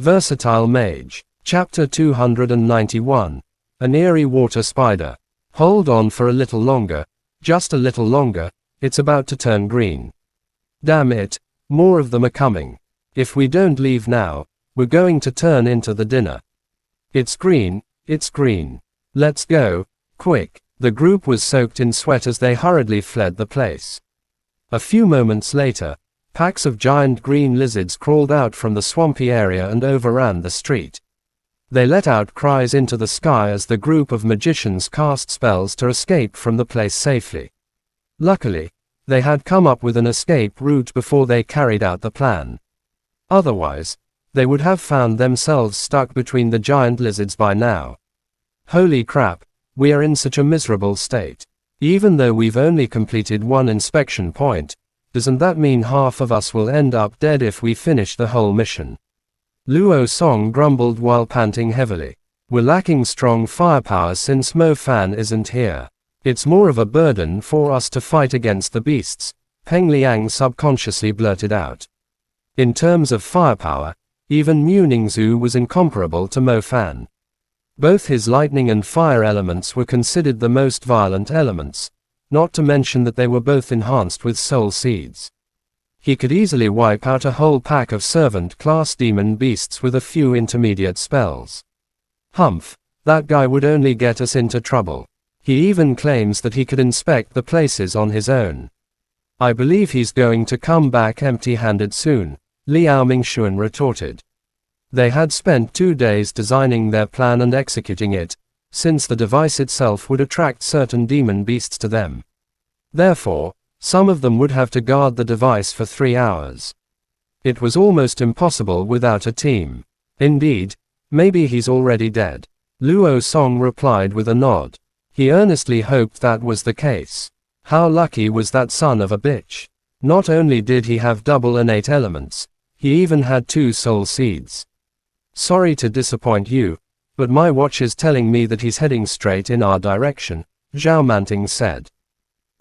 Versatile Mage. Chapter 291. An eerie water spider. Hold on for a little longer, just a little longer, it's about to turn green. Damn it, more of them are coming. If we don't leave now, we're going to turn into the dinner. It's green, it's green. Let's go, quick. The group was soaked in sweat as they hurriedly fled the place. A few moments later, packs of giant green lizards crawled out from the swampy area and overran the street. They let out cries into the sky as the group of magicians cast spells to escape from the place safely. Luckily, they had come up with an escape route before they carried out the plan. Otherwise, they would have found themselves stuck between the giant lizards by now. Holy crap, we are in such a miserable state. Even though we've only completed one inspection point, doesn't that mean half of us will end up dead if we finish the whole mission? Luo Song grumbled while panting heavily. We're lacking strong firepower since Mo Fan isn't here. It's more of a burden for us to fight against the beasts, Peng Liang subconsciously blurted out. In terms of firepower, even Mu Ningzhu was incomparable to Mo Fan. Both his lightning and fire elements were considered the most violent elements, not to mention that they were both enhanced with soul seeds. He could easily wipe out a whole pack of servant-class demon beasts with a few intermediate spells. Humph, that guy would only get us into trouble. He even claims that he could inspect the places on his own. I believe he's going to come back empty-handed soon, Liao Mingxuan retorted. They had spent 2 days designing their plan and executing it, since the device itself would attract certain demon beasts to them. Therefore, some of them would have to guard the device for 3 hours. It was almost impossible without a team. Indeed, maybe he's already dead. Luo Song replied with a nod. He earnestly hoped that was the case. How lucky was that son of a bitch? Not only did he have double innate elements, he even had 2 soul seeds. Sorry to disappoint you, but my watch is telling me that he's heading straight in our direction, Zhao Manting said.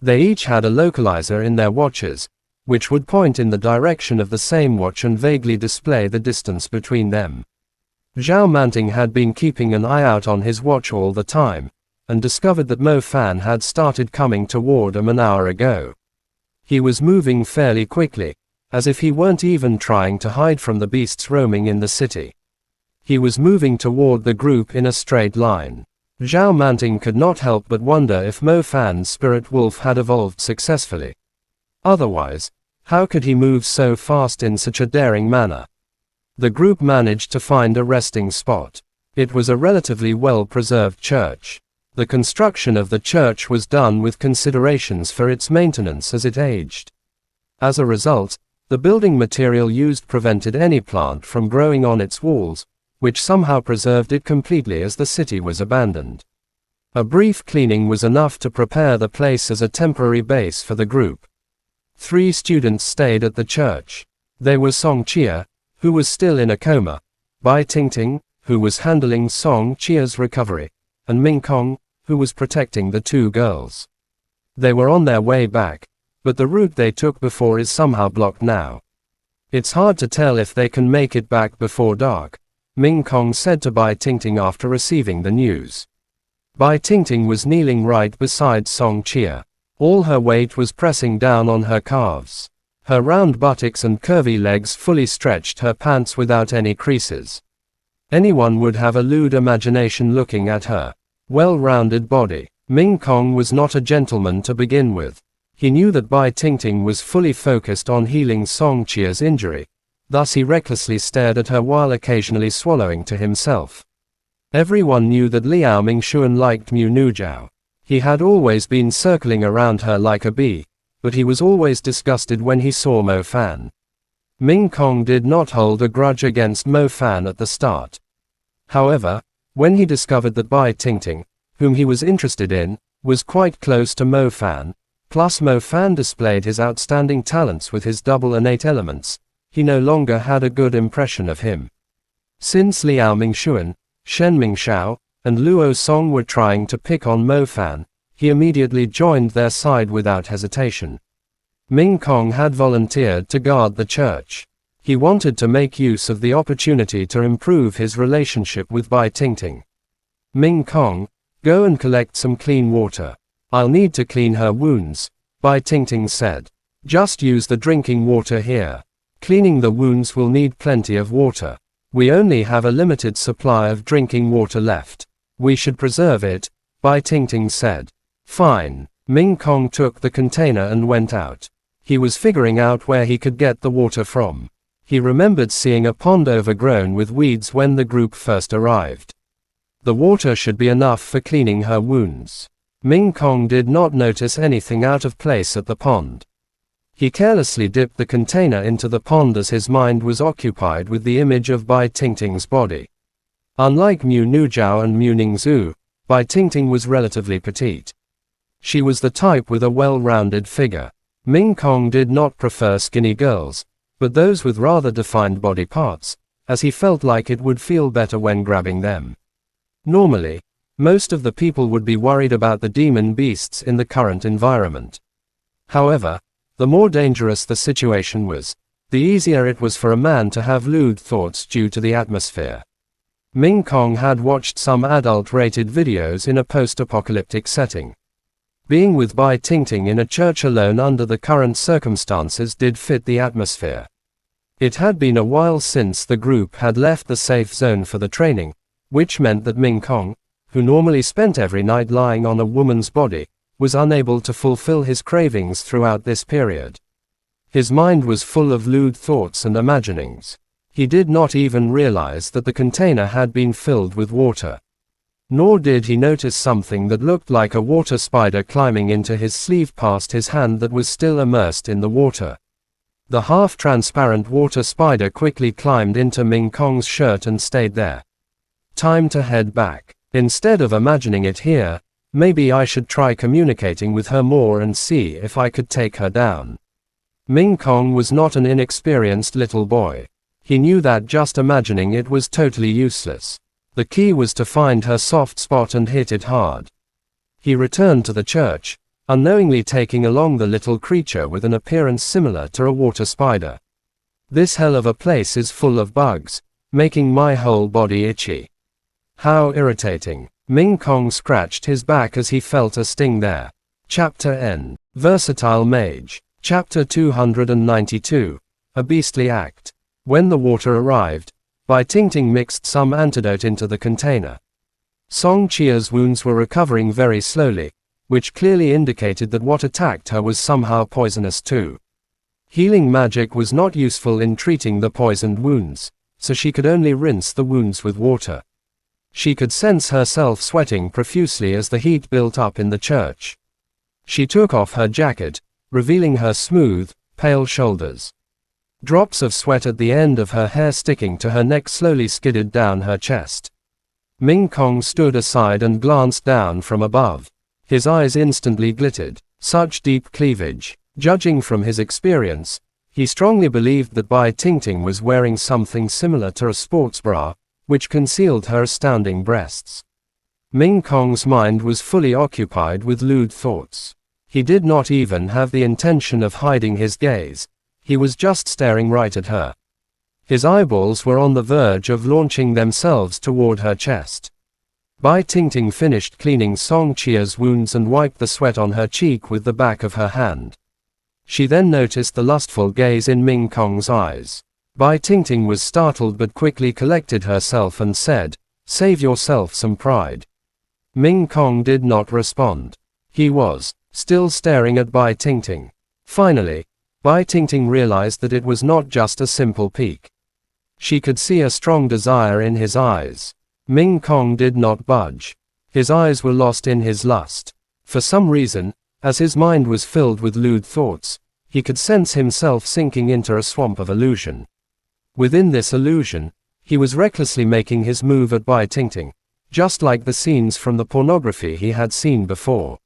They each had a localizer in their watches, which would point in the direction of the same watch and vaguely display the distance between them. Zhao Manting had been keeping an eye out on his watch all the time, and discovered that Mo Fan had started coming toward him an hour ago. He was moving fairly quickly, as if he weren't even trying to hide from the beasts roaming in the city. He was moving toward the group in a straight line. Zhao Manting could not help but wonder if Mo Fan's spirit wolf had evolved successfully. Otherwise, how could he move so fast in such a daring manner? The group managed to find a resting spot. It was a relatively well-preserved church. The construction of the church was done with considerations for its maintenance as it aged. As a result, the building material used prevented any plant from growing on its walls, which somehow preserved it completely as the city was abandoned. A brief cleaning was enough to prepare the place as a temporary base for the group. 3 students stayed at the church. They were Song Chia, who was still in a coma, Bai Tingting, who was handling Song Chia's recovery, and Ming Kong, who was protecting the 2 girls. They were on their way back, but the route they took before is somehow blocked now. It's hard to tell if they can make it back before dark, Ming Kong said to Bai Tingting after receiving the news. Bai Tingting was kneeling right beside Song Chia. All her weight was pressing down on her calves. Her round buttocks and curvy legs fully stretched her pants without any creases. Anyone would have a lewd imagination looking at her well-rounded body. Ming Kong was not a gentleman to begin with. He knew that Bai Tingting was fully focused on healing Song Chia's injury. Thus he recklessly stared at her while occasionally swallowing to himself. Everyone knew that Liao Mingxuan liked Mu Nuzhao. He had always been circling around her like a bee, but he was always disgusted when he saw Mo Fan. Ming Kong did not hold a grudge against Mo Fan at the start. However, when he discovered that Bai Tingting, whom he was interested in, was quite close to Mo Fan, plus Mo Fan displayed his outstanding talents with his double innate elements, he no longer had a good impression of him. Since Liao Mingxuan, Shen Mingxiao, and Luo Song were trying to pick on Mo Fan, he immediately joined their side without hesitation. Ming Kong had volunteered to guard the church. He wanted to make use of the opportunity to improve his relationship with Bai Tingting. Ming Kong, go and collect some clean water. I'll need to clean her wounds, Bai Tingting said. Just use the drinking water here. Cleaning the wounds will need plenty of water. We only have a limited supply of drinking water left. We should preserve it, Bai Tingting said. Fine. Ming Kong took the container and went out. He was figuring out where he could get the water from. He remembered seeing a pond overgrown with weeds when the group first arrived. The water should be enough for cleaning her wounds. Ming Kong did not notice anything out of place at the pond. He carelessly dipped the container into the pond as his mind was occupied with the image of Bai Tingting's body. Unlike Mu Nujiao and Mu Ningzhu, Bai Tingting was relatively petite. She was the type with a well-rounded figure. Ming Kong did not prefer skinny girls, but those with rather defined body parts, as he felt like it would feel better when grabbing them. Normally, most of the people would be worried about the demon beasts in the current environment. However, the more dangerous the situation was, the easier it was for a man to have lewd thoughts due to the atmosphere. Ming Kong had watched some adult-rated videos in a post-apocalyptic setting. Being with Bai Tingting in a church alone under the current circumstances did fit the atmosphere. It had been a while since the group had left the safe zone for the training, which meant that Ming Kong, who normally spent every night lying on a woman's body, was unable to fulfill his cravings throughout this period. His mind was full of lewd thoughts and imaginings. He did not even realize that the container had been filled with water. Nor did he notice something that looked like a water spider climbing into his sleeve past his hand that was still immersed in the water. The half-transparent water spider quickly climbed into Ming Kong's shirt and stayed there. Time to head back. Instead of imagining it here, maybe I should try communicating with her more and see if I could take her down. Ming Kong was not an inexperienced little boy. He knew that just imagining it was totally useless. The key was to find her soft spot and hit it hard. He returned to the church, unknowingly taking along the little creature with an appearance similar to a water spider. This hell of a place is full of bugs, making my whole body itchy. How irritating. Ming Kong scratched his back as he felt a sting there. Chapter N. Versatile Mage. Chapter 292. A Beastly Act. When the water arrived, Bai Tingting mixed some antidote into the container. Song Chia's wounds were recovering very slowly, which clearly indicated that what attacked her was somehow poisonous too. Healing magic was not useful in treating the poisoned wounds, so she could only rinse the wounds with water. She could sense herself sweating profusely as the heat built up in the church. She took off her jacket, revealing her smooth, pale shoulders. Drops of sweat at the end of her hair sticking to her neck slowly skidded down her chest. Ming Kong stood aside and glanced down from above. His eyes instantly glittered. Such deep cleavage. Judging from his experience, he strongly believed that Bai Tingting was wearing something similar to a sports bra, which concealed her astounding breasts. Ming Kong's mind was fully occupied with lewd thoughts. He did not even have the intention of hiding his gaze. He was just staring right at her. His eyeballs were on the verge of launching themselves toward her chest. Bai Tingting finished cleaning Song Chia's wounds and wiped the sweat on her cheek with the back of her hand. She then noticed the lustful gaze in Ming Kong's eyes. Bai Tingting was startled but quickly collected herself and said, "Save yourself some pride." Ming Kong did not respond. He was still staring at Bai Tingting. Finally, Bai Tingting realized that it was not just a simple peek. She could see a strong desire in his eyes. Ming Kong did not budge. His eyes were lost in his lust. For some reason, as his mind was filled with lewd thoughts, he could sense himself sinking into a swamp of illusion. Within this illusion, he was recklessly making his move at Bai Tingting, just like the scenes from the pornography he had seen before.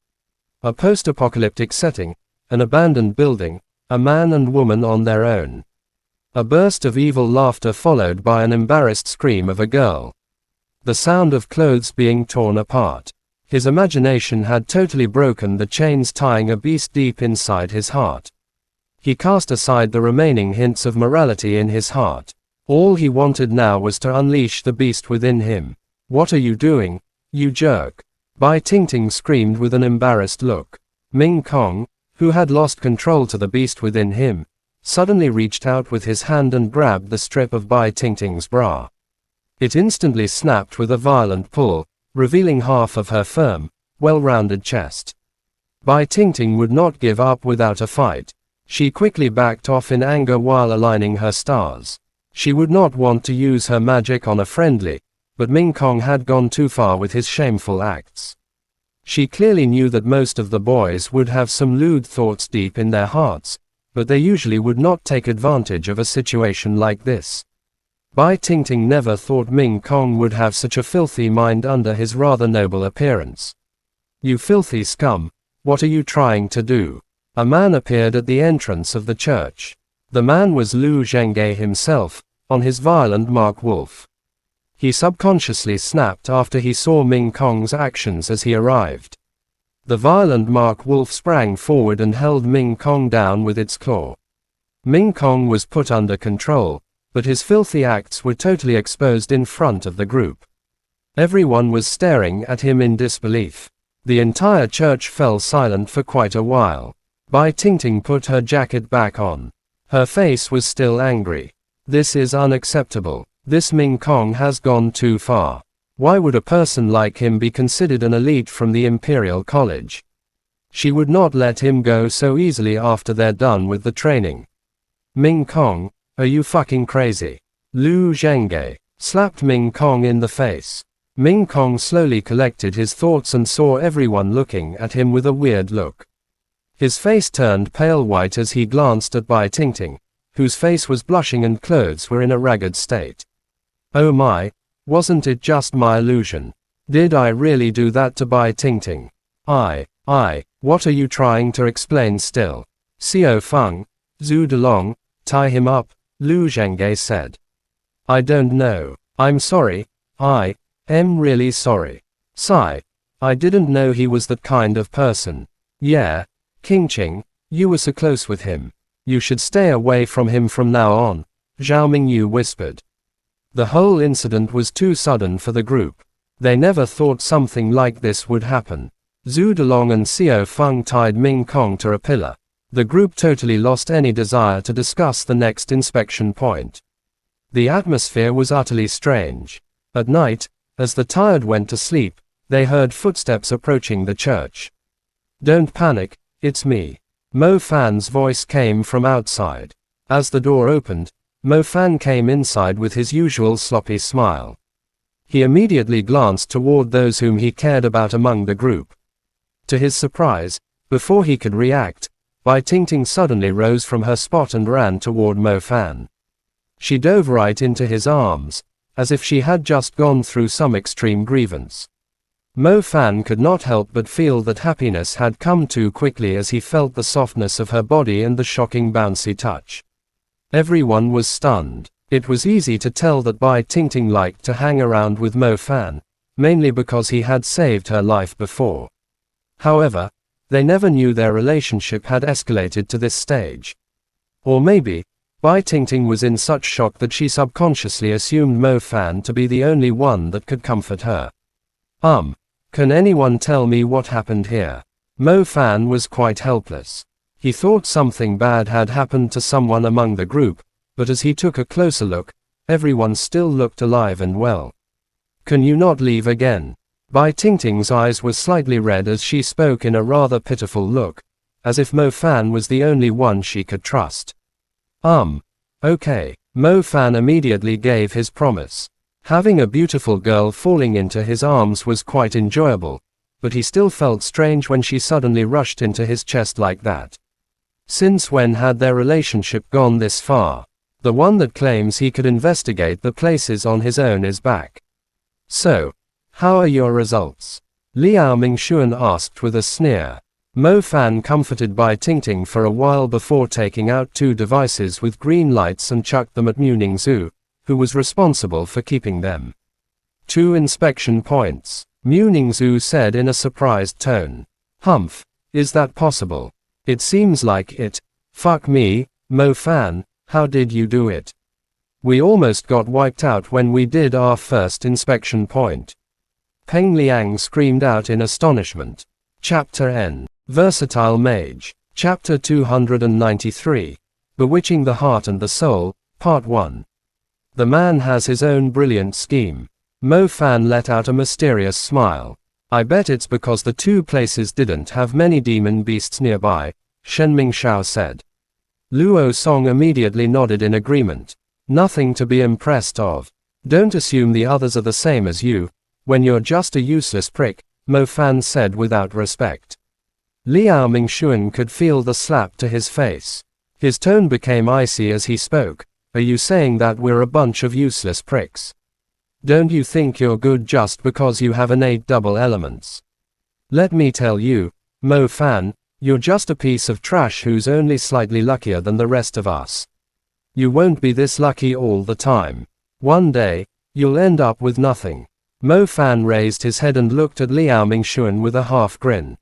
A post-apocalyptic setting, an abandoned building, a man and woman on their own. A burst of evil laughter followed by an embarrassed scream of a girl. The sound of clothes being torn apart. His imagination had totally broken the chains tying a beast deep inside his heart. He cast aside the remaining hints of morality in his heart. All he wanted now was to unleash the beast within him. What are you doing, you jerk? Bai Tingting screamed with an embarrassed look. Ming Kong, who had lost control to the beast within him, suddenly reached out with his hand and grabbed the strip of Bai Tingting's bra. It instantly snapped with a violent pull, revealing half of her firm, well-rounded chest. Bai Tingting would not give up without a fight. She quickly backed off in anger while aligning her stars. She would not want to use her magic on a friendly, but Ming Kong had gone too far with his shameful acts. She clearly knew that most of the boys would have some lewd thoughts deep in their hearts, but they usually would not take advantage of a situation like this. Bai Tingting never thought Ming Kong would have such a filthy mind under his rather noble appearance. You filthy scum, what are you trying to do? A man appeared at the entrance of the church. The man was Lu Zhengge himself, on his violent Mark Wolf. He subconsciously snapped after he saw Ming Kong's actions as he arrived. The violent Mark Wolf sprang forward and held Ming Kong down with its claw. Ming Kong was put under control, but his filthy acts were totally exposed in front of the group. Everyone was staring at him in disbelief. The entire church fell silent for quite a while. Bai Tingting put her jacket back on. Her face was still angry. This is unacceptable. This Ming Kong has gone too far. Why would a person like him be considered an elite from the Imperial College? She would not let him go so easily after they're done with the training. Ming Kong, are you fucking crazy? Lu Zhengge slapped Ming Kong in the face. Ming Kong slowly collected his thoughts and saw everyone looking at him with a weird look. His face turned pale white as he glanced at Bai Tingting, whose face was blushing and clothes were in a ragged state. Oh my, wasn't it just my illusion? Did I really do that to Bai Tingting? What are you trying to explain still? Xiao Feng, Zhu Delong, tie him up, Lu Zhengge said. I don't know. I'm sorry, I am really sorry. Sigh. I didn't know he was that kind of person. Yeah, Qingqing, you were so close with him. You should stay away from him from now on, Zhao Mingyu whispered. The whole incident was too sudden for the group. They never thought something like this would happen. Zhu Delong and Xiao Feng tied Ming Kong to a pillar. The group totally lost any desire to discuss the next inspection point. The atmosphere was utterly strange. At night, as the tired went to sleep, they heard footsteps approaching the church. Don't panic, it's me. Mo Fan's voice came from outside. As the door opened, Mo Fan came inside with his usual sloppy smile. He immediately glanced toward those whom he cared about among the group. To his surprise, before he could react, Bai Tingting suddenly rose from her spot and ran toward Mo Fan. She dove right into his arms, as if she had just gone through some extreme grievance. Mo Fan could not help but feel that happiness had come too quickly as he felt the softness of her body and the shocking bouncy touch. Everyone was stunned. It was easy to tell that Bai Tingting liked to hang around with Mo Fan, mainly because he had saved her life before. However, they never knew their relationship had escalated to this stage. Or maybe, Bai Tingting was in such shock that she subconsciously assumed Mo Fan to be the only one that could comfort her. Can anyone tell me what happened here? Mo Fan was quite helpless. He thought something bad had happened to someone among the group, but as he took a closer look, everyone still looked alive and well. Can you not leave again? Bai Tingting's eyes were slightly red as she spoke in a rather pitiful look, as if Mo Fan was the only one she could trust. Okay. Mo Fan immediately gave his promise. Having a beautiful girl falling into his arms was quite enjoyable, but he still felt strange when she suddenly rushed into his chest like that. Since when had their relationship gone this far? The one that claims he could investigate the places on his own is back. So, how are your results? Liao Mingxuan asked with a sneer. Mo Fan comforted Bai Tingting for a while before taking out two devices with green lights and chucked them at Mu Ningzhu, who was responsible for keeping them. 2 inspection points, Mu Ningzhu said in a surprised tone. Humph, is that possible? It seems like it. Fuck me, Mo Fan, how did you do it? We almost got wiped out when we did our first inspection point. Peng Liang screamed out in astonishment. Chapter N. Versatile Mage. Chapter 293. Bewitching the Heart and the Soul, Part 1. The man has his own brilliant scheme. Mo Fan let out a mysterious smile. I bet it's because the two places didn't have many demon beasts nearby, Shen Mingxiao said. Luo Song immediately nodded in agreement. Nothing to be impressed of. Don't assume the others are the same as you, when you're just a useless prick, Mo Fan said without respect. Liao Mingxuan could feel the slap to his face. His tone became icy as he spoke. Are you saying that we're a bunch of useless pricks? Don't you think you're good just because you have innate double elements? Let me tell you, Mo Fan, you're just a piece of trash who's only slightly luckier than the rest of us. You won't be this lucky all the time. One day, you'll end up with nothing. Mo Fan raised his head and looked at Liao Mingxuan with a half grin.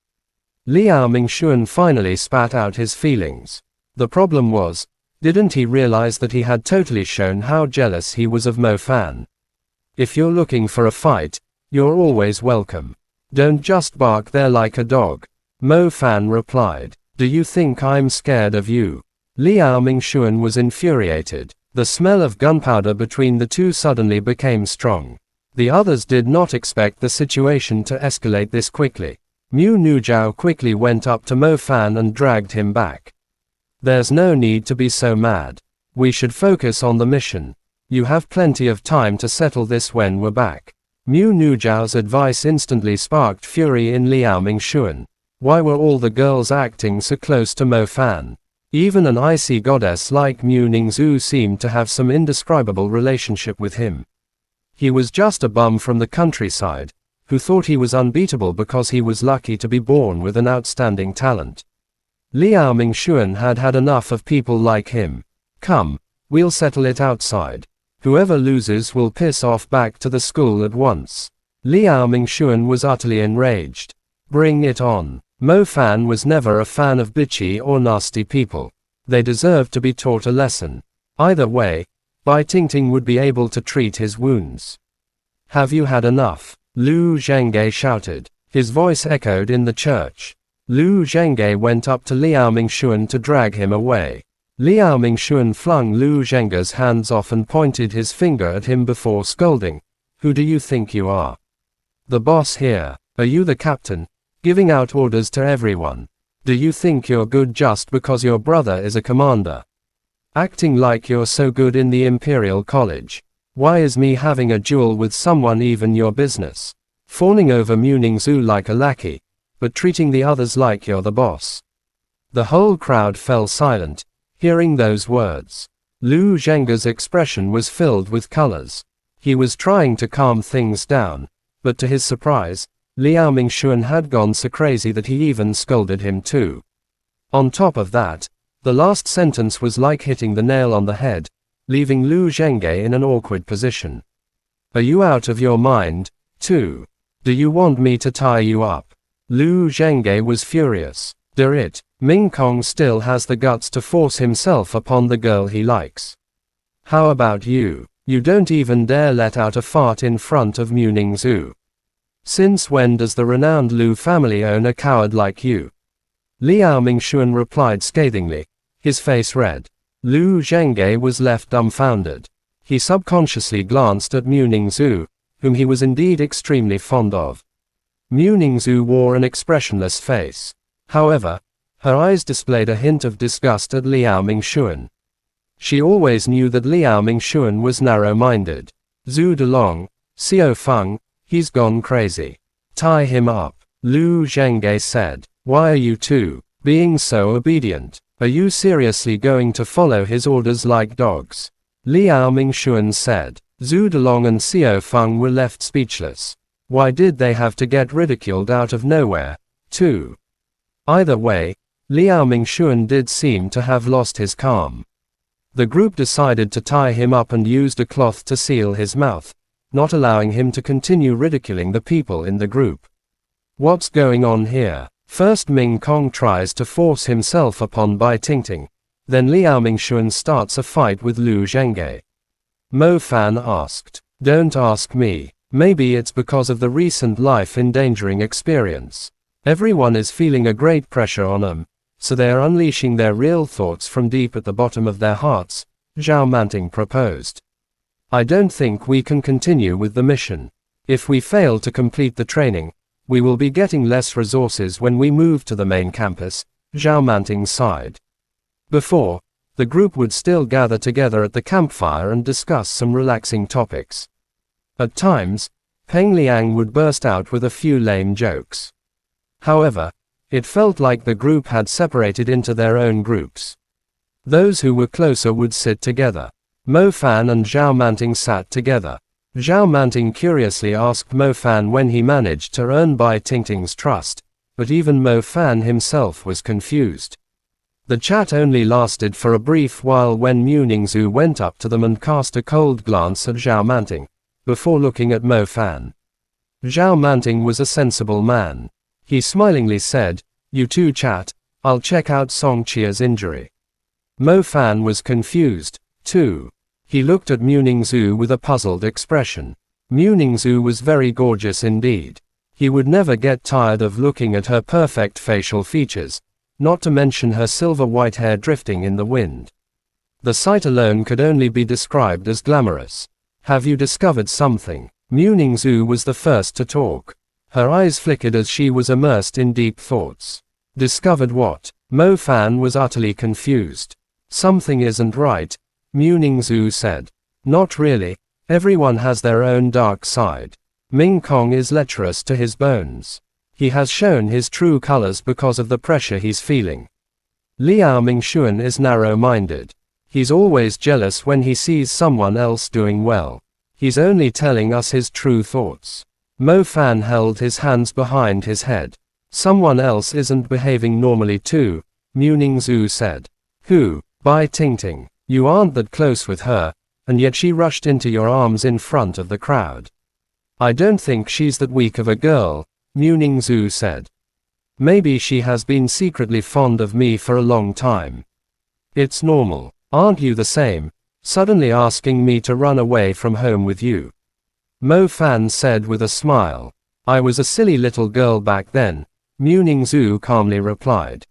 Liao Mingxuan finally spat out his feelings. The problem was, didn't he realize that he had totally shown how jealous he was of Mo Fan? If you're looking for a fight, you're always welcome. Don't just bark there like a dog. Mo Fan replied. Do you think I'm scared of you? Liao Mingxuan was infuriated. The smell of gunpowder between the two suddenly became strong. The others did not expect the situation to escalate this quickly. Mu Nujiao quickly went up to Mo Fan and dragged him back. There's no need to be so mad. We should focus on the mission. You have plenty of time to settle this when we're back. Mu Nujiao's advice instantly sparked fury in Liao Mingxuan. Why were all the girls acting so close to Mo Fan? Even an icy goddess like Mu Ningzhu seemed to have some indescribable relationship with him. He was just a bum from the countryside, who thought he was unbeatable because he was lucky to be born with an outstanding talent. Liao Mingxuan had had enough of people like him. Come, we'll settle it outside. Whoever loses will piss off back to the school at once. Liao Mingxuan was utterly enraged. Bring it on. Mo Fan was never a fan of bitchy or nasty people. They deserved to be taught a lesson. Either way, Bai Tingting would be able to treat his wounds. Have you had enough? Lu Zhenghe shouted. His voice echoed in the church. Lu Zhenghe went up to Liao Mingxuan to drag him away. Liao Mingxuan flung Lu Zhenghe's hands off and pointed his finger at him before scolding. Who do you think you are? The boss here. Are you the captain? Giving out orders to everyone. Do you think you're good just because your brother is a commander? Acting like you're so good in the Imperial College. Why is me having a duel with someone even your business? Fawning over Mu Ningzhu like a lackey, but treating the others like you're the boss. The whole crowd fell silent, hearing those words. Lu Zhenghe's expression was filled with colors. He was trying to calm things down, but to his surprise, Liao Mingxuan had gone so crazy that he even scolded him too. On top of that, the last sentence was like hitting the nail on the head, leaving Lu Zhenghe in an awkward position. Are you out of your mind, too? Do you want me to tie you up? Lu Zhenghe was furious. It. Ming Kong still has the guts to force himself upon the girl he likes. How about you? You don't even dare let out a fart in front of Mu Ningzhu. Since when does the renowned Lu family own a coward like you? Liao Mingxuan replied scathingly, his face red. Lu Zhenghe was left dumbfounded. He subconsciously glanced at Mu Ningzhu, whom he was indeed extremely fond of. Mu Ningzhu wore an expressionless face. However, her eyes displayed a hint of disgust at Liao Mingxuan. She always knew that Liao Mingxuan was narrow-minded. Zhu Delong, Xiao Feng, he's gone crazy. Tie him up, Lu Zhenghe said. Why are you two being so obedient? Are you seriously going to follow his orders like dogs? Liao Mingxuan said. Zhu Delong and Xiao Feng were left speechless. Why did they have to get ridiculed out of nowhere, too? Either way, Liao Mingxuan did seem to have lost his calm. The group decided to tie him up and used a cloth to seal his mouth, not allowing him to continue ridiculing the people in the group. What's going on here? First Ming Kong tries to force himself upon Bai Tingting, Then Liao Mingxuan starts a fight with Lu Zhenghe. Mo Fan asked. Don't ask me. Maybe it's because of the recent life-endangering experience. Everyone is feeling a great pressure on them, so they are unleashing their real thoughts from deep at the bottom of their hearts, Zhao Manting proposed. I don't think we can continue with the mission. If we fail to complete the training, we will be getting less resources when we move to the main campus, Zhao Manting sighed. Before, the group would still gather together at the campfire and discuss some relaxing topics. At times, Peng Liang would burst out with a few lame jokes. However, it felt like the group had separated into their own groups. Those who were closer would sit together. Mo Fan and Zhao Manting sat together. Zhao Manting curiously asked Mo Fan when he managed to earn Bai Tingting's trust, but even Mo Fan himself was confused. The chat only lasted for a brief while when Mu Ningzhu went up to them and cast a cold glance at Zhao Manting, before looking at Mo Fan. Zhao Manting was a sensible man. He smilingly said, "You two chat, I'll check out Song Chia's injury." Mo Fan was confused, too. He looked at Mu Ningzhu with a puzzled expression. Mu Ningzhu was very gorgeous indeed. He would never get tired of looking at her perfect facial features, not to mention her silver white hair drifting in the wind. The sight alone could only be described as glamorous. "Have you discovered something?" Mu Ningzhu was the first to talk. Her eyes flickered as she was immersed in deep thoughts. Discovered what? Mo Fan was utterly confused. Something isn't right, Mu Ningzhu said. Not really, everyone has their own dark side. Ming Kong is lecherous to his bones. He has shown his true colors because of the pressure he's feeling. Liao Mingxuan is narrow-minded. He's always jealous when he sees someone else doing well. He's only telling us his true thoughts. Mo Fan held his hands behind his head. Someone else isn't behaving normally too, Mu Ningzhu said. Who? Bai Tingting. You aren't that close with her, and yet she rushed into your arms in front of the crowd. I don't think she's that weak of a girl, Mu Ningzhu said. Maybe she has been secretly fond of me for a long time. It's normal. Aren't you the same, suddenly asking me to run away from home with you? Mo Fan said with a smile. I was a silly little girl back then, Mu Ningzhu calmly replied.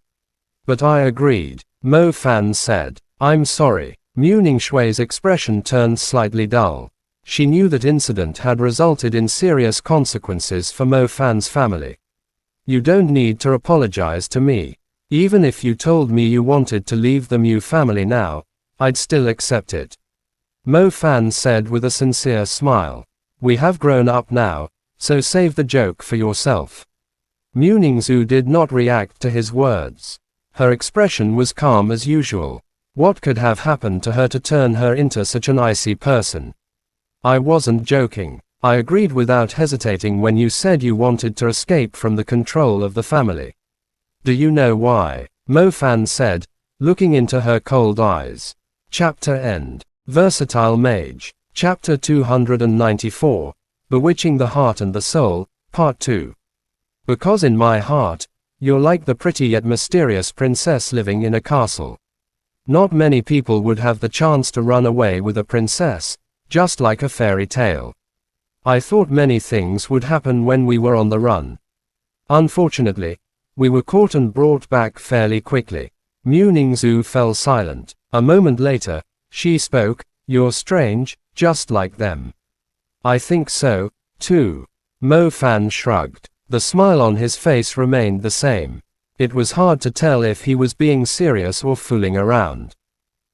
But I agreed, Mo Fan said. I'm sorry. Mu Ningxui's expression turned slightly dull. She knew that incident had resulted in serious consequences for Mo Fan's family. You don't need to apologize to me. Even if you told me you wanted to leave the Mu family now, I'd still accept it. Mo Fan said with a sincere smile. We have grown up now, so save the joke for yourself. Mu Ningzhu did not react to his words. Her expression was calm as usual. What could have happened to her to turn her into such an icy person? I wasn't joking. I agreed without hesitating when you said you wanted to escape from the control of the family. Do you know why? Mo Fan said, looking into her cold eyes. Chapter end. Versatile Mage. Chapter 294. Bewitching the Heart and the Soul, Part 2. Because in my heart, you're like the pretty yet mysterious princess living in a castle. Not many people would have the chance to run away with a princess, just like a fairy tale. I thought many things would happen when we were on the run. Unfortunately, we were caught and brought back fairly quickly. Mu Ningzhu fell silent. A moment later, she spoke, You're strange, just like them. I think so, too. Mo Fan shrugged. The smile on his face remained the same. It was hard to tell if he was being serious or fooling around.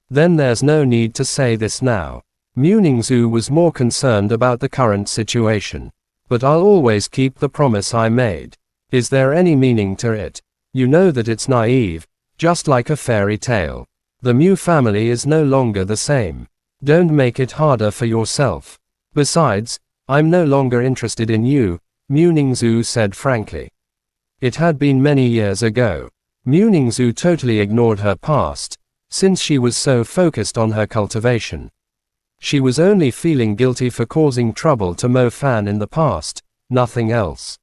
Then there's no need to say this now. Mu Ningzhu was more concerned about the current situation. But I'll always keep the promise I made. Is there any meaning to it? You know that it's naive, just like a fairy tale. The Mu family is no longer the same. Don't make it harder for yourself. Besides, I'm no longer interested in you, Mu Ningzhu said frankly. It had been many years ago. Mu Ningzhu totally ignored her past, since she was so focused on her cultivation. She was only feeling guilty for causing trouble to Mo Fan in the past, nothing else.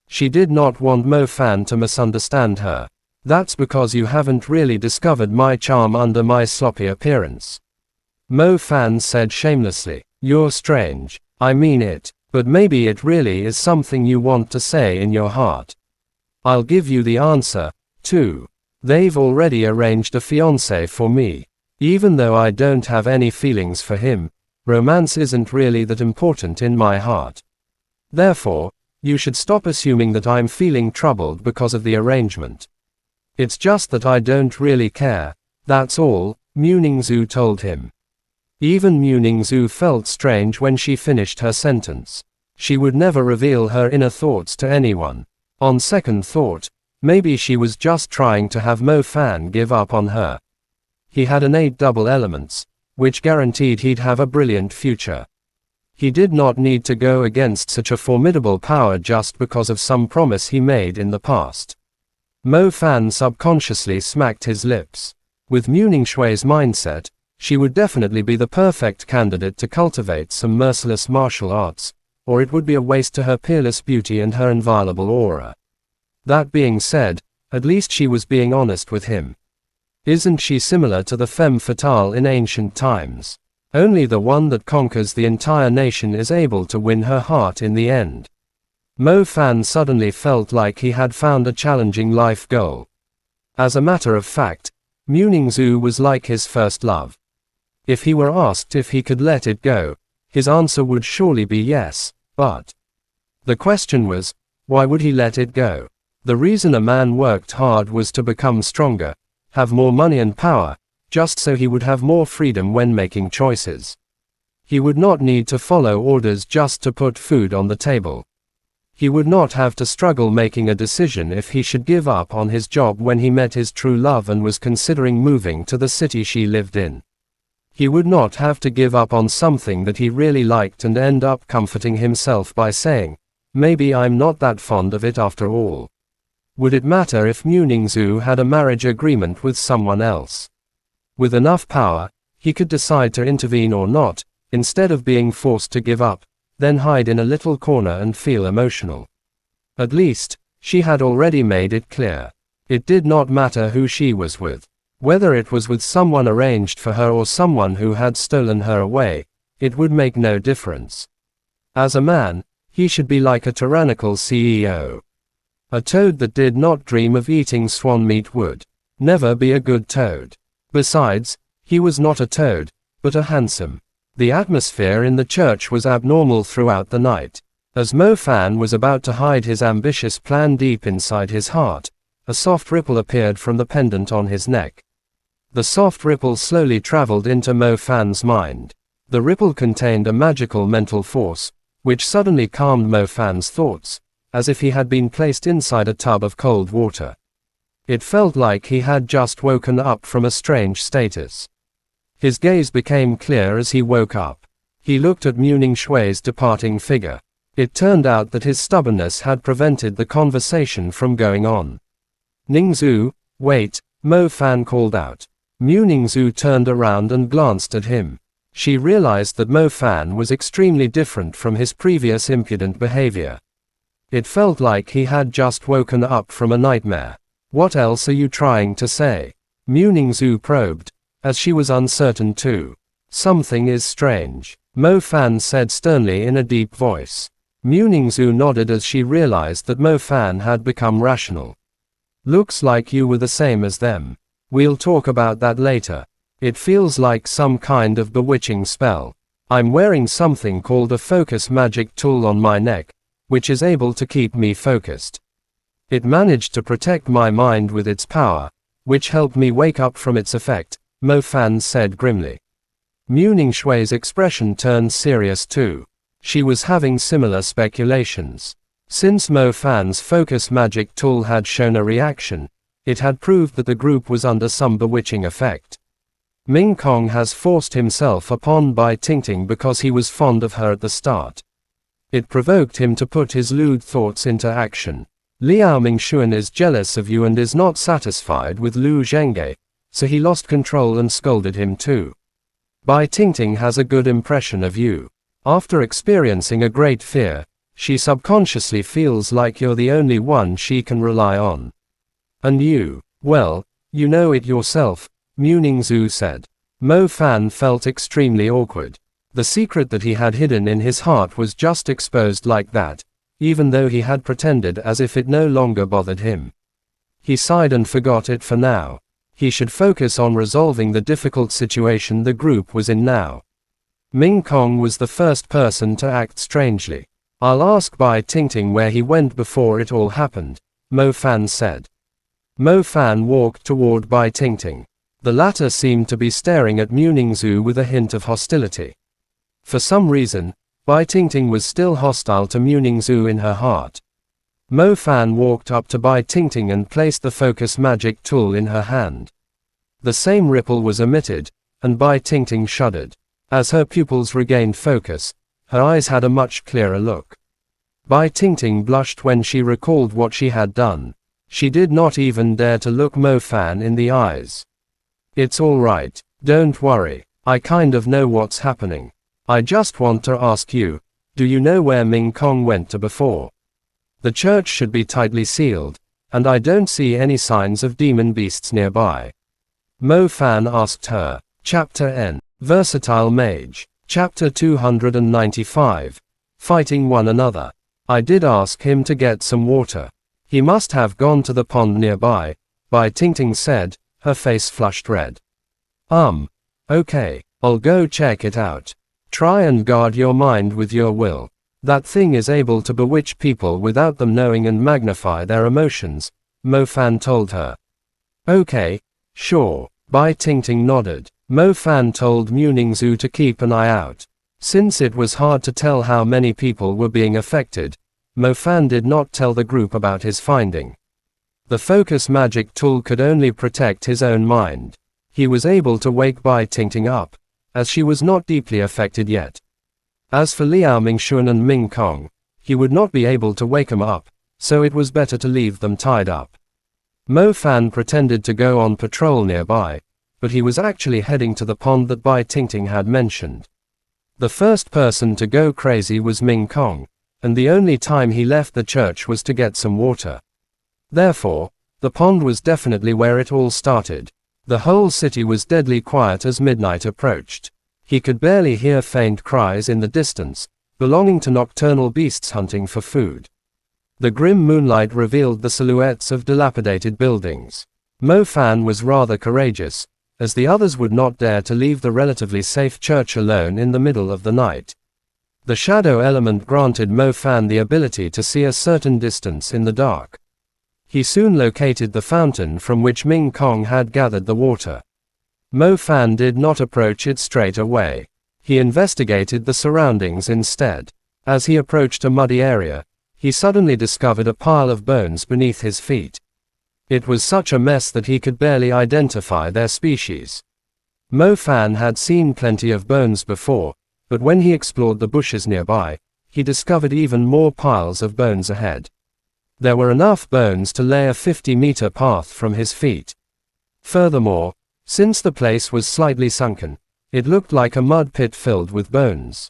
She did not want Mo Fan to misunderstand her. That's because you haven't really discovered my charm under my sloppy appearance. Mo Fan said shamelessly. You're strange. I mean it. But maybe it really is something you want to say in your heart. I'll give you the answer, too. They've already arranged a fiancé for me. Even though I don't have any feelings for him, romance isn't really that important in my heart. Therefore, you should stop assuming that I'm feeling troubled because of the arrangement. It's just that I don't really care, that's all, Muningzu told him. Even Muningzu felt strange when she finished her sentence. She would never reveal her inner thoughts to anyone. On second thought, maybe she was just trying to have Mo Fan give up on her. He had innate double elements, which guaranteed he'd have a brilliant future. He did not need to go against such a formidable power just because of some promise he made in the past. Mo Fan subconsciously smacked his lips. With Muningshui's mindset, she would definitely be the perfect candidate to cultivate some merciless martial arts, or it would be a waste to her peerless beauty and her inviolable aura. That being said, at least she was being honest with him. Isn't she similar to the femme fatale in ancient times? Only the one that conquers the entire nation is able to win her heart in the end. Mo Fan suddenly felt like he had found a challenging life goal. As a matter of fact, Muningzu was like his first love. If he were asked if he could let it go, his answer would surely be yes, but the question was, why would he let it go? The reason a man worked hard was to become stronger, have more money and power, just so he would have more freedom when making choices. He would not need to follow orders just to put food on the table. He would not have to struggle making a decision if he should give up on his job when he met his true love and was considering moving to the city she lived in. He would not have to give up on something that he really liked and end up comforting himself by saying, maybe I'm not that fond of it after all. Would it matter if Muningzu had a marriage agreement with someone else? With enough power, he could decide to intervene or not, instead of being forced to give up, then hide in a little corner and feel emotional. At least, she had already made it clear. It did not matter who she was with. Whether it was with someone arranged for her or someone who had stolen her away, it would make no difference. As a man, he should be like a tyrannical CEO. A toad that did not dream of eating swan meat would never be a good toad. Besides, he was not a toad, but a handsome. The atmosphere in the church was abnormal throughout the night. As Mo Fan was about to hide his ambitious plan deep inside his heart, a soft ripple appeared from the pendant on his neck. The soft ripple slowly traveled into Mo Fan's mind. The ripple contained a magical mental force, which suddenly calmed Mo Fan's thoughts, as if he had been placed inside a tub of cold water. It felt like he had just woken up from a strange status. His gaze became clear as he woke up. He looked at Muningshui's departing figure. It turned out that his stubbornness had prevented the conversation from going on. Ningzu, wait, Mo Fan called out. Muningzu turned around and glanced at him. She realized that Mo Fan was extremely different from his previous impudent behavior. It felt like he had just woken up from a nightmare. What else are you trying to say? Muningzu probed, as she was uncertain too. Something is strange, Mo Fan said sternly in a deep voice. Muningzu nodded as she realized that Mo Fan had become rational. Looks like you were the same as them. We'll talk about that later. It feels like some kind of bewitching spell. I'm wearing something called a focus magic tool on my neck, which is able to keep me focused. It managed to protect my mind with its power, which helped me wake up from its effect, Mo Fan said grimly. Muningshui's expression turned serious too. She was having similar speculations. Since Mo Fan's focus magic tool had shown a reaction, it had proved that the group was under some bewitching effect. Ming Kong has forced himself upon Bai Tingting because he was fond of her at the start. It provoked him to put his lewd thoughts into action. Liao Mingxuan is jealous of you and is not satisfied with Lu Zhenghe, so he lost control and scolded him too. Bai Tingting has a good impression of you. After experiencing a great fear, she subconsciously feels like you're the only one she can rely on. And you, Well, you know it yourself, Muningzu said. Mo Fan felt extremely awkward. The secret that he had hidden in his heart was just exposed like that, even though he had pretended as if it no longer bothered him. He sighed and forgot it for now. He should focus on resolving the difficult situation the group was in now. Ming Kong was the first person to act strangely. I'll ask Bai Tingting where he went before it all happened, Mo Fan said. Mo Fan walked toward Bai Tingting. The latter seemed to be staring at Muningzu with a hint of hostility. For some reason, Bai Tingting was still hostile to Muningzu in her heart. Mo Fan walked up to Bai Tingting and placed the focus magic tool in her hand. The same ripple was emitted, and Bai Tingting shuddered. As her pupils regained focus, her eyes had a much clearer look. Bai Tingting blushed when she recalled what she had done. She did not even dare to look Mo Fan in the eyes. It's all right, don't worry, I kind of know what's happening. I just want to ask you, do you know where Ming Kong went to before? The church should be tightly sealed, and I don't see any signs of demon beasts nearby. Mo Fan asked her. Chapter N. Versatile Mage. Chapter 295. Fighting one another. I did ask him to get some water. He must have gone to the pond nearby, Bai Tingting said, her face flushed red. Okay, I'll go check it out. Try and guard your mind with your will. That thing is able to bewitch people without them knowing and magnify their emotions, Mo Fan told her. Okay, sure, Bai Tingting nodded. Mo Fan told Muningzu to keep an eye out. Since it was hard to tell how many people were being affected, Mo Fan did not tell the group about his finding. The focus magic tool could only protect his own mind. He was able to wake Bai Tingting up, as she was not deeply affected yet. As for Liao Mingxuan and Ming Kong, he would not be able to wake them up, so it was better to leave them tied up. Mo Fan pretended to go on patrol nearby, but he was actually heading to the pond that Bai Tingting had mentioned. The first person to go crazy was Ming Kong, and the only time he left the church was to get some water. Therefore, the pond was definitely where it all started. The whole city was deadly quiet as midnight approached. He could barely hear faint cries in the distance, belonging to nocturnal beasts hunting for food. The grim moonlight revealed the silhouettes of dilapidated buildings. Mo Fan was rather courageous, as the others would not dare to leave the relatively safe church alone in the middle of the night. The shadow element granted Mo Fan the ability to see a certain distance in the dark. He soon located the fountain from which Ming Kong had gathered the water. Mo Fan did not approach it straight away. He investigated the surroundings instead. As he approached a muddy area, he suddenly discovered a pile of bones beneath his feet. It was such a mess that he could barely identify their species. Mo Fan had seen plenty of bones before, but when he explored the bushes nearby, he discovered even more piles of bones ahead. There were enough bones to lay a 50-meter path from his feet. Furthermore, since the place was slightly sunken, it looked like a mud pit filled with bones.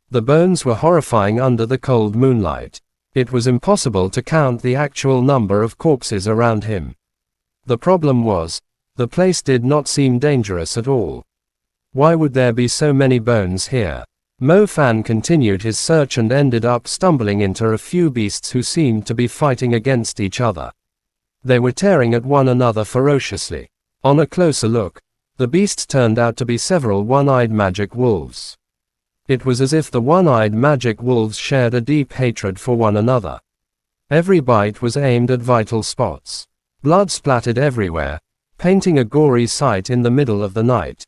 The bones were horrifying under the cold moonlight. It was impossible to count the actual number of corpses around him. The problem was, the place did not seem dangerous at all. Why would there be so many bones here? Mo Fan continued his search and ended up stumbling into a few beasts who seemed to be fighting against each other. They were tearing at one another ferociously. On a closer look, the beasts turned out to be several one-eyed magic wolves. It was as if the one-eyed magic wolves shared a deep hatred for one another. Every bite was aimed at vital spots. Blood splattered everywhere, painting a gory sight in the middle of the night.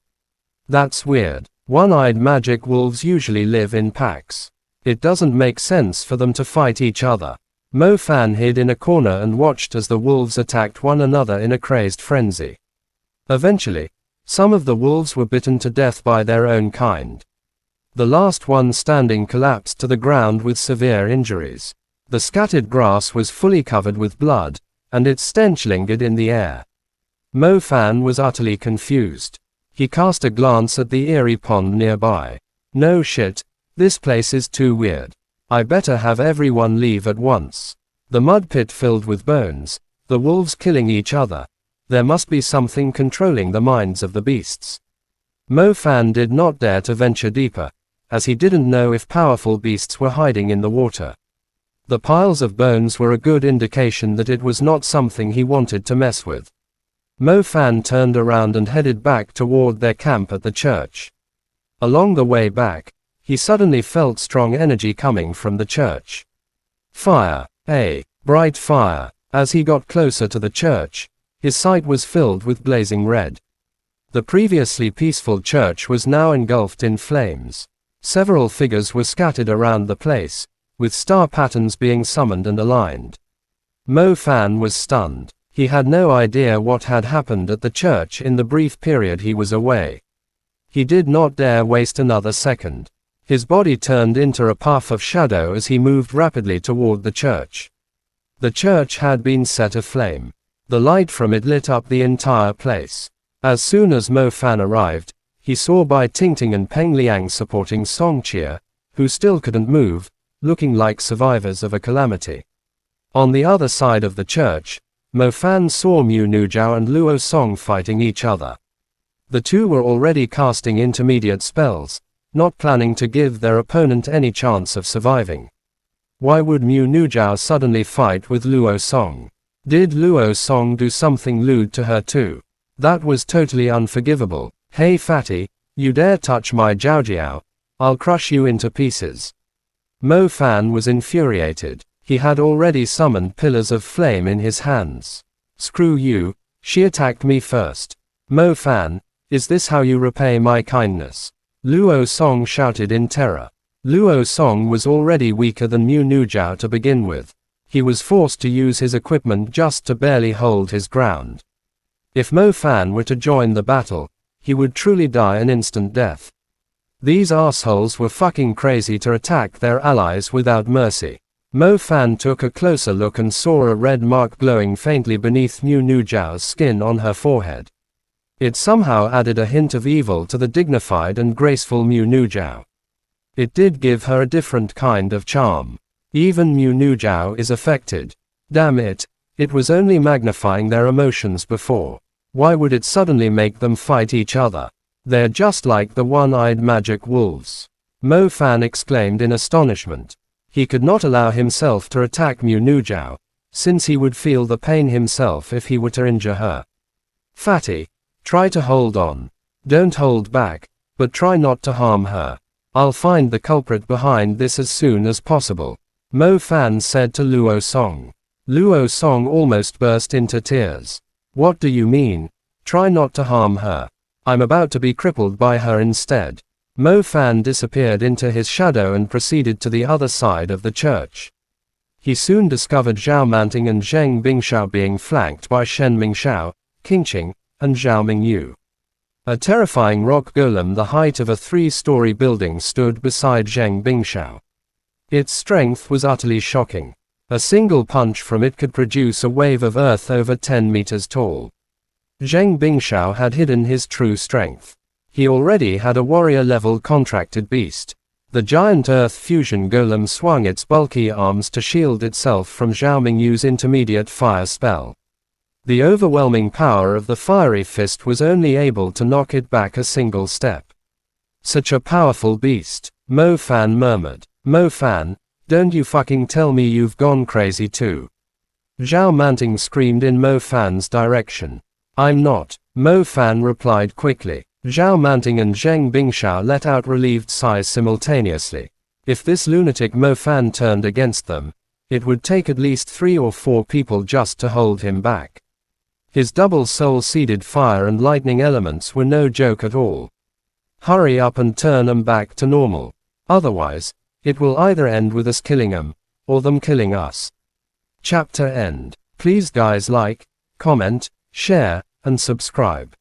That's weird. One-eyed magic wolves usually live in packs. It doesn't make sense for them to fight each other. Mo Fan hid in a corner and watched as the wolves attacked one another in a crazed frenzy. Eventually, some of the wolves were bitten to death by their own kind. The last one standing collapsed to the ground with severe injuries. The scattered grass was fully covered with blood, and its stench lingered in the air. Mo Fan was utterly confused. He cast a glance at the eerie pond nearby. No shit, this place is too weird. I better have everyone leave at once. The mud pit filled with bones, the wolves killing each other, There must be something controlling the minds of the beasts. Mo Fan did not dare to venture deeper, as he didn't know if powerful beasts were hiding in the water. The piles of bones were a good indication that it was not something he wanted to mess with. Mo Fan turned around and headed back toward their camp at the church. Along the way back, he suddenly felt strong energy coming from the church. Fire. A bright fire. As he got closer to the church, his sight was filled with blazing red. The previously peaceful church was now engulfed in flames. Several figures were scattered around the place, with star patterns being summoned and aligned. Mo Fan was stunned. He had no idea what had happened at the church in the brief period he was away. He did not dare waste another second. His body turned into a puff of shadow as he moved rapidly toward the church. The church had been set aflame. The light from it lit up the entire place. As soon as Mo Fan arrived, he saw Bai Tingting and Peng Liang supporting Song Chia, who still couldn't move, looking like survivors of a calamity. On the other side of the church, Mo Fan saw Mu Nujiao and Luo Song fighting each other. The two were already casting intermediate spells, not planning to give their opponent any chance of surviving. Why would Mu Nujiao suddenly fight with Luo Song? Did Luo Song do something lewd to her too? That was totally unforgivable. Hey fatty, you dare touch my Jiaojiao, I'll crush you into pieces. Mo Fan was infuriated. He had already summoned pillars of flame in his hands. Screw you, she attacked me first. Mo Fan, is this how you repay my kindness? Luo Song shouted in terror. Luo Song was already weaker than Mu Nujiao to begin with. He was forced to use his equipment just to barely hold his ground. If Mo Fan were to join the battle, he would truly die an instant death. These assholes were fucking crazy to attack their allies without mercy. Mo Fan took a closer look and saw a red mark glowing faintly beneath Mu Nujiao's skin on her forehead. It somehow added a hint of evil to the dignified and graceful Mu Nujiao. It did give her a different kind of charm. Even Mu Nujiao is affected. Damn it, it was only magnifying their emotions before. Why would it suddenly make them fight each other? They're just like the one-eyed magic wolves. Mo Fan exclaimed in astonishment. He could not allow himself to attack Mu Nujiao, since he would feel the pain himself if he were to injure her. Fatty, try to hold on. Don't hold back, but try not to harm her. I'll find the culprit behind this as soon as possible, Mo Fan said to Luo Song. Luo Song almost burst into tears. What do you mean? Try not to harm her. I'm about to be crippled by her instead. Mo Fan disappeared into his shadow and proceeded to the other side of the church. He soon discovered Zhao Manting and Zheng Bingxiao being flanked by Shen Mingxiao, Qingqing, and Zhao Mingyu. A terrifying rock golem the height of a 3-story building stood beside Zheng Bingxiao. Its strength was utterly shocking. A single punch from it could produce a wave of earth over 10 meters tall. Zheng Bingxiao had hidden his true strength. He already had a warrior-level contracted beast. The giant earth fusion golem swung its bulky arms to shield itself from Zhao Mingyu's intermediate fire spell. The overwhelming power of the fiery fist was only able to knock it back a single step. Such a powerful beast, Mo Fan murmured. Mo Fan, don't you fucking tell me you've gone crazy too. Zhao Manting screamed in Mo Fan's direction. I'm not, Mo Fan replied quickly. Zhao Manting and Zheng Bingxiao let out relieved sighs simultaneously. If this lunatic Mo Fan turned against them, it would take at least 3 or 4 people just to hold him back. His double soul-seeded fire and lightning elements were no joke at all. Hurry up and turn them back to normal. Otherwise, it will either end with us killing them, or them killing us. Chapter end. Please guys like, comment, share, and subscribe.